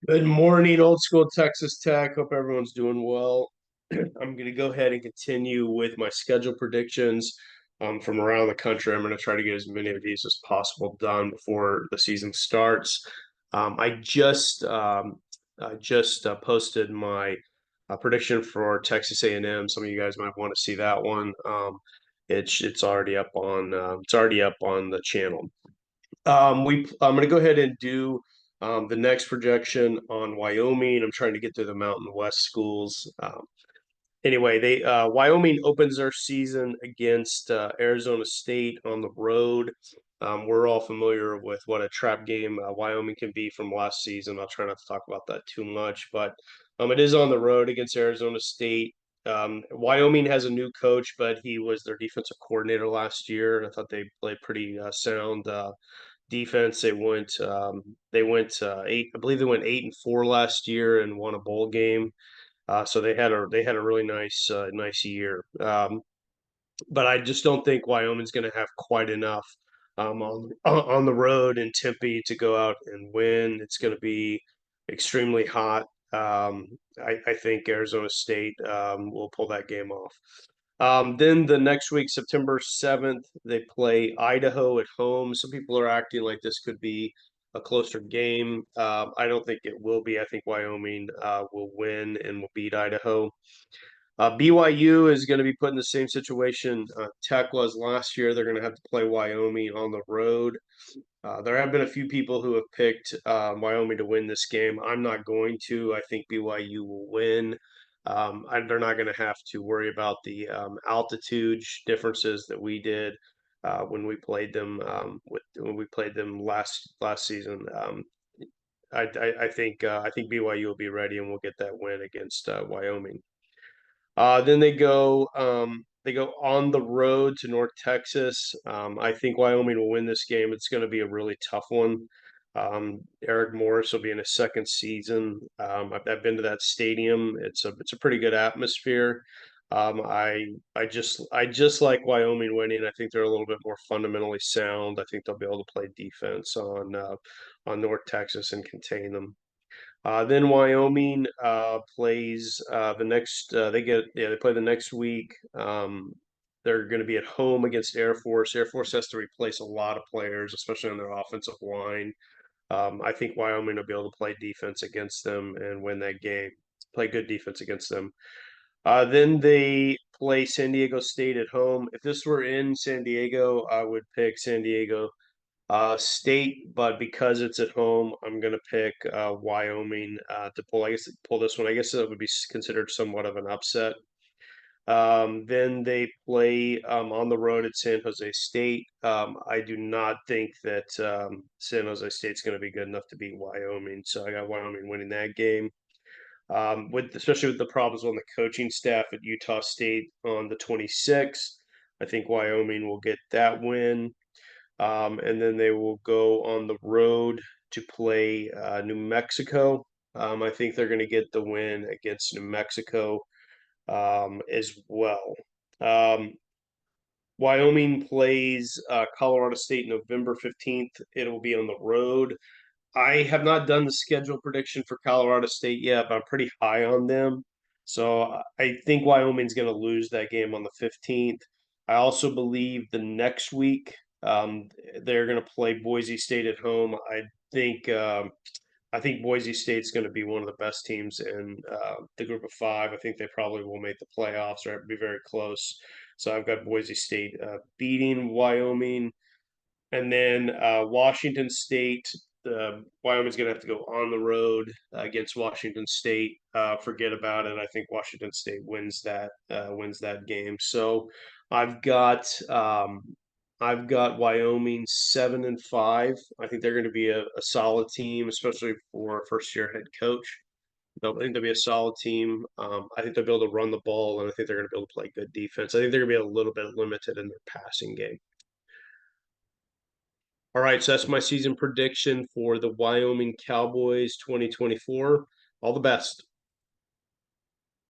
Good morning, old school Texas Tech. Hope everyone's doing well. I'm going to go ahead and continue with my schedule predictions from around the country. I'm going to try to get as many of these as possible done before the season starts. I just posted my prediction for Texas A&M. Some of you guys might want to see that one. It's already up on the channel. I'm going to go ahead and do the next projection on Wyoming. I'm trying to get through the Mountain West schools. Anyway, they Wyoming opens their season against Arizona State on the road. We're all familiar with what a trap game Wyoming can be from last season. I'll try not to talk about that too much, but it is on the road against Arizona State. Wyoming has a new coach, but he was their defensive coordinator last year, and I thought they played pretty sound defense. They went eight. I believe they went 8-4 last year and won a bowl game. So they had a really nice year. But I just don't think Wyoming's going to have quite enough on the road in Tempe to go out and win. It's going to be extremely hot. I think Arizona State will pull that game off. Then the next week, September 7th, they play Idaho at home. Some people are acting like this could be a closer game. I don't think it will be. I think Wyoming will win and will beat Idaho. BYU is going to be put in the same situation Tech was last year. They're going to have to play Wyoming on the road. There have been a few people who have picked Wyoming to win this game. I'm not going to. I think BYU will win. They're not going to have to worry about the altitude differences that we did when we played them last season. I think BYU will be ready and we'll get that win against Wyoming. Then they go on the road to North Texas. I think Wyoming will win this game. It's going to be a really tough one. Eric Morris will be in his second season. I've been to that stadium. It's a pretty good atmosphere. I just like Wyoming winning. I think they're a little bit more fundamentally sound. I think they'll be able to play defense on North Texas and contain them. Then Wyoming plays the next. They play the next week. They're going to be at home against Air Force. Air Force has to replace a lot of players, especially on their offensive line. I think Wyoming will be able to play defense against them and win that game. Play good defense against them. Then they play San Diego State at home. If this were in San Diego, I would pick San Diego State, but because it's at home, I'm going to pick Wyoming to pull. I guess pull this one. I guess that would be considered somewhat of an upset. Then they play on the road at San Jose State. I do not think that San Jose State's going to be good enough to beat Wyoming, so I got Wyoming winning that game. Especially with the problems on the coaching staff at Utah State on the 26th, I think Wyoming will get that win. And then they will go on the road to play New Mexico. I think they're going to get the win against New Mexico as well. Um, Wyoming plays Colorado State November 15th. It'll be on the road. I have not done the schedule prediction for Colorado State yet, but I'm pretty high on them. So I think Wyoming's going to lose that game on the 15th. I also believe the next week they're going to play Boise State at home. Think I think Boise State's going to be one of the best teams in the group of five. I think they probably will make the playoffs or be very close. So I've got Boise State beating Wyoming. And then Washington State, Wyoming's going to have to go on the road against Washington State. Forget about it. I think Washington State wins that game. So I've got um, I've got Wyoming 7-5. I think they're going to be a solid team, especially for a first year head coach. I think they'll be a solid team. I think they'll be able to run the ball, and I think they're going to be able to play good defense. I think they're going to be a little bit limited in their passing game. All right, so that's my season prediction for the Wyoming Cowboys 2024. All the best.